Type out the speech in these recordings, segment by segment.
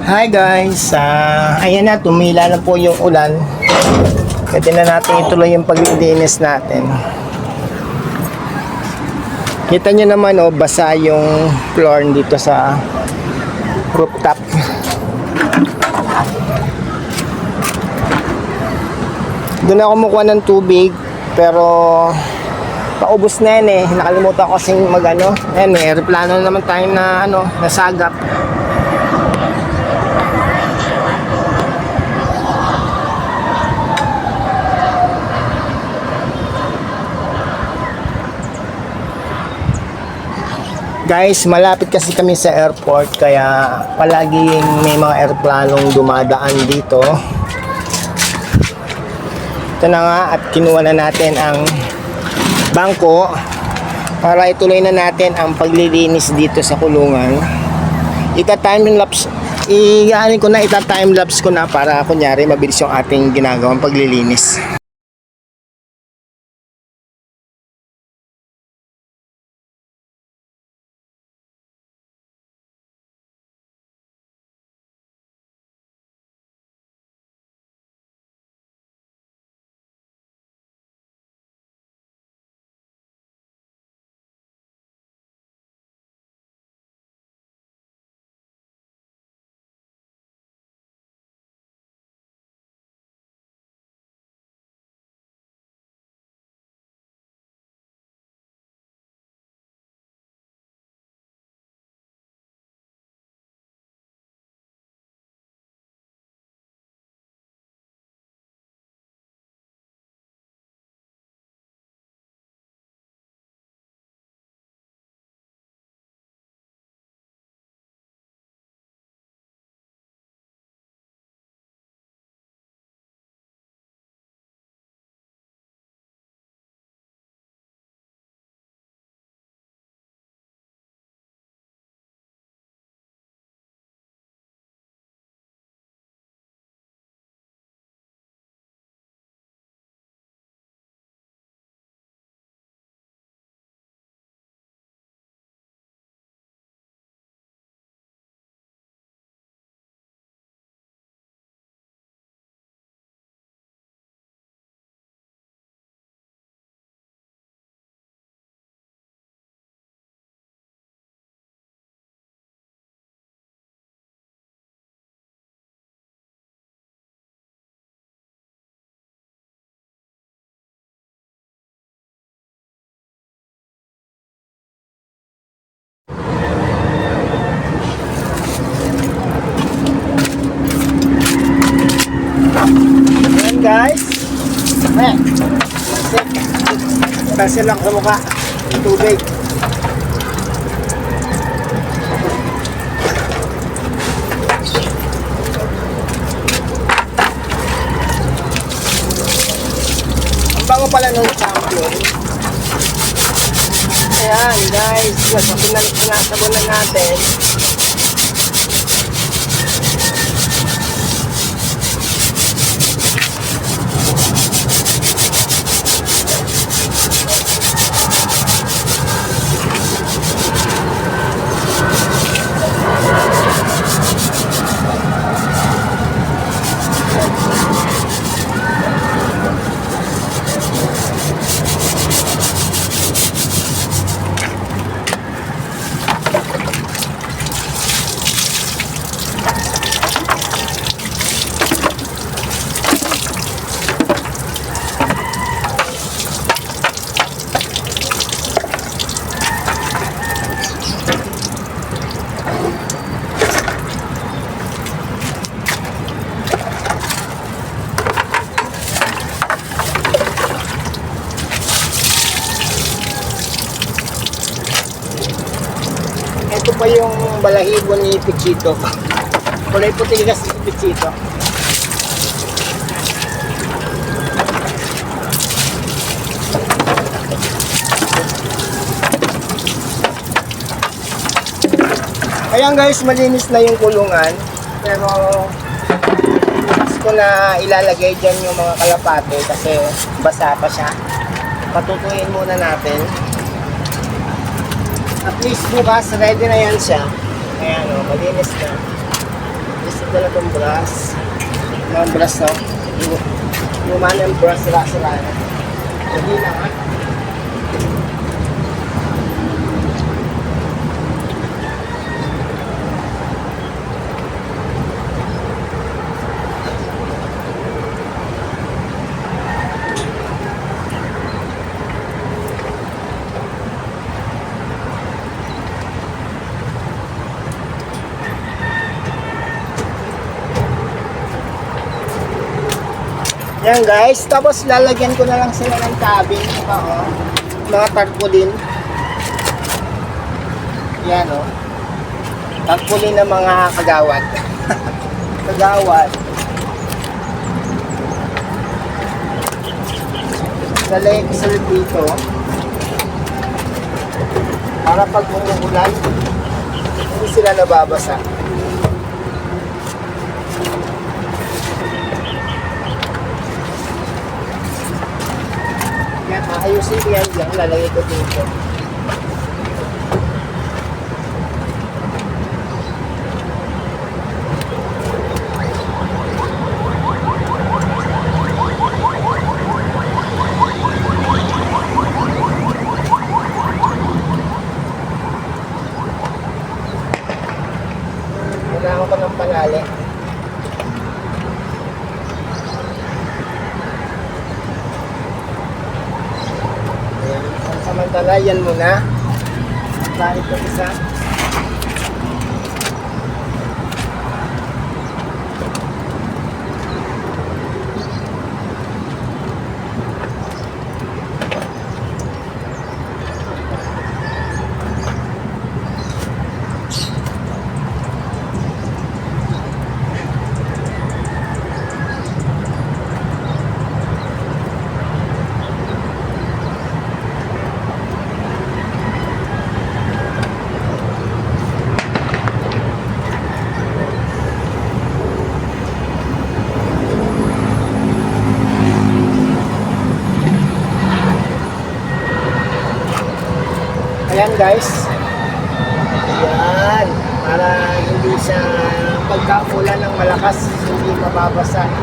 Hi guys, ayan na, tumila na po yung ulan. Pwede na natin ituloy yung paglilinis natin. Kita nyo naman basa yung floor dito sa rooftop. Doon ako kumukuha ng tubig, pero paubos na yan eh. Nakalimutan ko kasing ayan, may aeroplano na naman tayo na nasagap. Guys, malapit kasi kami sa airport, kaya palaging may mga aeroplanong dumadaan dito. Ito na nga, at kinuha na natin ang bangko para ituloy na natin ang paglilinis dito sa kulungan. Ita-time lapse ko na para kunyari mabilis yung ating ginagawang paglilinis. Ayan guys, kasi lang sa mukha yung tubig. Ang bango pala nung champion. Ayan guys, nasabunan natin. Ito pa yung balahibo ni Pichito. Kulay puti kasi si Pichito. Ayan guys, malinis na yung kulungan. Pero gusto ko na ilalagay dyan yung mga kalapate kasi basa pa siya. Patutuyin muna natin. At least bukas ready na yan siya. Ayan malinis na. gusto ko na itong brush. Yung brush, no? Yung man yung brush, sira-sira na. Hindi na, ha? Yan guys, tapos lalagyan ko na lang sila ng tabing, mga tarpaulin. Yan tarpaulin ng mga kagawad. Kagawad. Lalagyan ko sila dito para pag umuulan hindi sila nababasa. Ayusin ko yan dyan, lalagay ko dito. Kailangan ko ng panali. Samantala, yan muna. Bakit ito isa? Ayan guys. Ayan. Para hindi siya pagkaulan ng malakas, hindi mababasa ang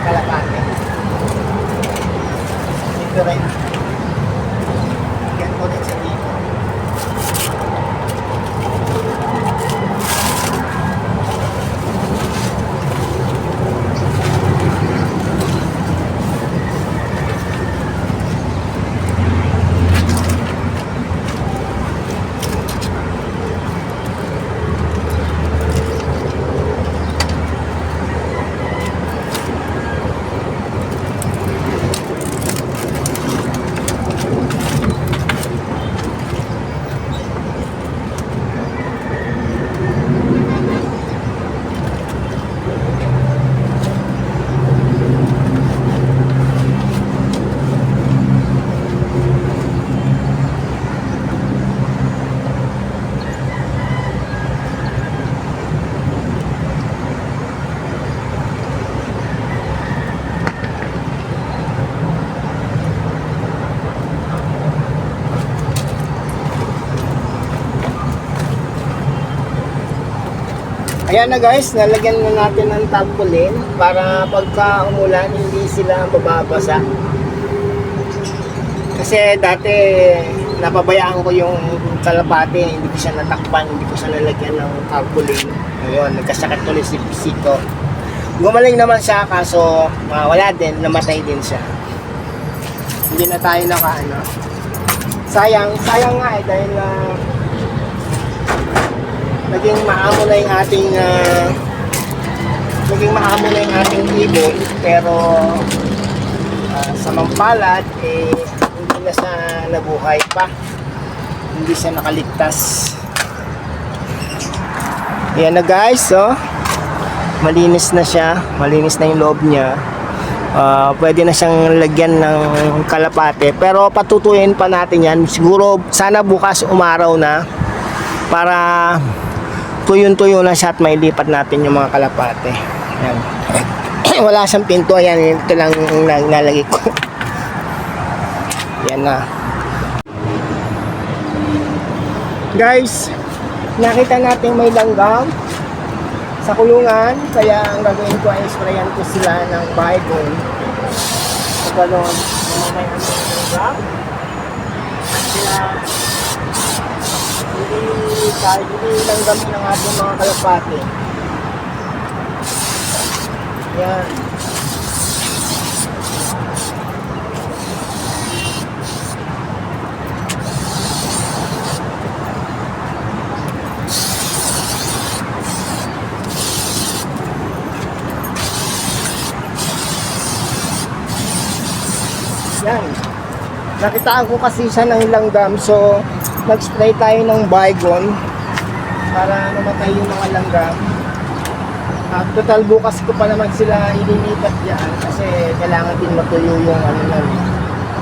kalapate. Dito rin. Ayan ko rin sa dito. Ayan na guys, nalagyan na natin ng tarpaulin para pagka umulan hindi sila mababasa. Kasi dati napabayaan ko yung kalapate, hindi ko siya natakpan, hindi ko siya nalagyan ng tarpaulin. Ngayon, nagkasakit tuloy si Pisito. Gumaling naman siya kaso wala din, namatay din siya. Hindi na tayo sayang nga dahil naging maamo na yung ating ibon, pero sa mampalad hindi na siya nabuhay pa, hindi siya nakaligtas. Ayan na guys, malinis na siya, malinis na yung loob niya. Pwede na siyang lagyan ng kalapate, pero patutuyin pa natin yan. Siguro sana bukas umaraw na para tuyo-tuyo na siya at may lipat natin yung mga kalapate. Ayan. Wala siyang pinto. Ayan, ito lang nalagay ko. Ayan na. Guys, nakita natin may langgam. sa kulungan. Kaya ang gagawin ko ay sprayan ko sila ng Baygon. So, gano'n. May ano kaya hindi langgam ng ating mga kalapate. Yan. Yan. Nakitaan ko kasi siya ng langgam, so nag-spray tayo ng Baygon para mamatay yung mga langgam. At total bukas ko pa naman sila ililipat yan kasi kailangan din matuyo yung ano yan,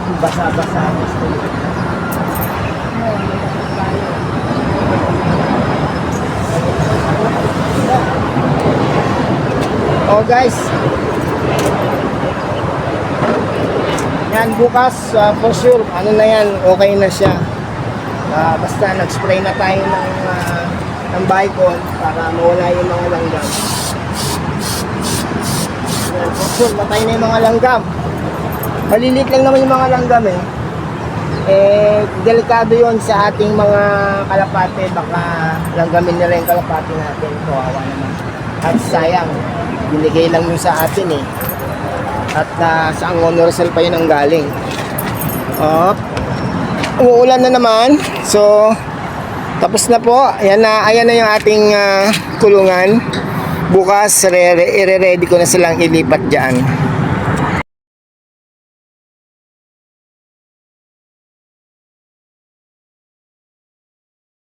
yung basa-basa. Oh guys, yan bukas for sure ano na yan, okay na siya. Basta nag-spray na tayo ng Baygon para mawala yung mga langgam. Yan, for sure matay na yung mga langgam. Malilit lang naman yung mga langgam delikado yon sa ating mga kalapate, baka langgamin nila yung kalapate natin. Kawawa naman at sayang, binigay lang yun sa atin at sa Honorcel pa yun ang galing. Umuulan na naman, so tapos na po. Ayan na yung ating kulungan. Bukas i-ready ko na silang ilipat dyan.